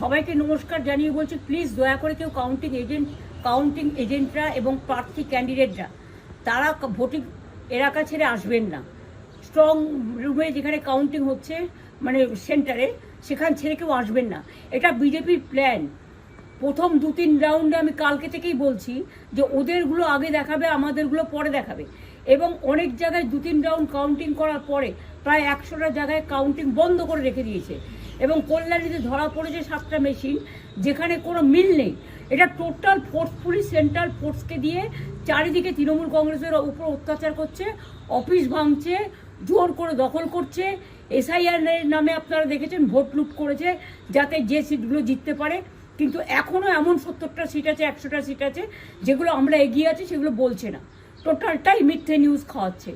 সবাইকে নমস্কার জানিয়ে বলছি, প্লিজ দয়া করে কেউ কাউন্টিং এজেন্টরা এবং প্রার্থী ক্যান্ডিডেটরা তারা ভোটিং এলাকা ছেড়ে আসবেন না। স্ট্রং রুমে যেখানে কাউন্টিং হচ্ছে, মানে সেন্টারে, সেখান ছেড়ে কেউ আসবেন না। এটা বিজেপির প্ল্যান। প্রথম 2-3 রাউন্ডে আমি কালকে থেকেই বলছি যে ওদেরগুলো আগে দেখাবে, আমাদেরগুলো পরে দেখাবে। এবং অনেক জায়গায় 2-3 রাউন্ড কাউন্টিং করার পরে প্রায় 100টা জায়গায় কাউন্টিং বন্ধ করে রেখে দিয়েছে। এবং কল্যাণীতে ধরা পড়েছে 7টা মেশিন, যেখানে কোনো মিল নেই। এটা টোটাল ফোর্সফুলি সেন্ট্রাল ফোর্সকে দিয়ে চারিদিকে তৃণমূল কংগ্রেসের উপর অত্যাচার করছে, অফিস ভাঙছে, জোর করে দখল করছে। এসআইআর নামে আপনারা দেখেছেন ভোট লুট করেছে যাতে যে সিটগুলো জিততে পারে। কিন্তু এখনও এমন 70টা সিট আছে, 100টা সিট আছে যেগুলো আমরা এগিয়ে আছি, সেগুলো বলছে না। টোটালটাই মিথ্যে নিউজ খাওয়াচ্ছে।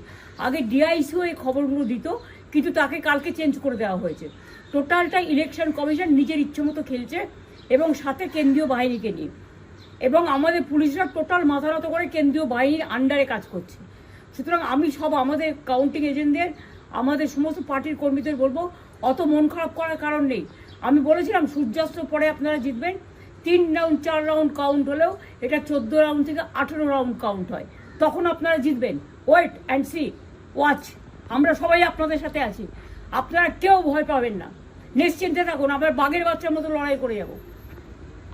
আগে ডিআইসিও এই খবরগুলো দিত, কিন্তু তাকে কালকে চেঞ্জ করে দেওয়া হয়েছে। টোটালটাই ইলেকশন কমিশন নিজের ইচ্ছে মতো খেলছে, এবং সাথে কেন্দ্রীয় বাহিনীকে নিয়ে। এবং আমাদের পুলিশরা টোটাল মাথা নত করে কেন্দ্রীয় বাহিনীর আন্ডারে কাজ করছে। সুতরাং আমি আমাদের কাউন্টিং এজেন্টদের, আমাদের সমস্ত পার্টির কর্মীদের বলবো, অত মন খারাপ করার কারণ নেই। আমি বলেছিলাম সূর্যাস্তের পরে আপনারা জিতবেন। 3 রাউন্ড 4 রাউন্ড কাউন্ট হলেও এটা 14 রাউন্ড থেকে 18 রাউন্ড কাউন্ট হয়, তখন আপনারা জিতবেন। Wait and see, watch. আমরা সবাই আপনাদের সাথে আছি, আপনারা কেউ ভয় পাবেন না, নিশ্চিন্তে থাকুন। আমরা বাঘের বাচ্চার মতো লড়াই করে যাব।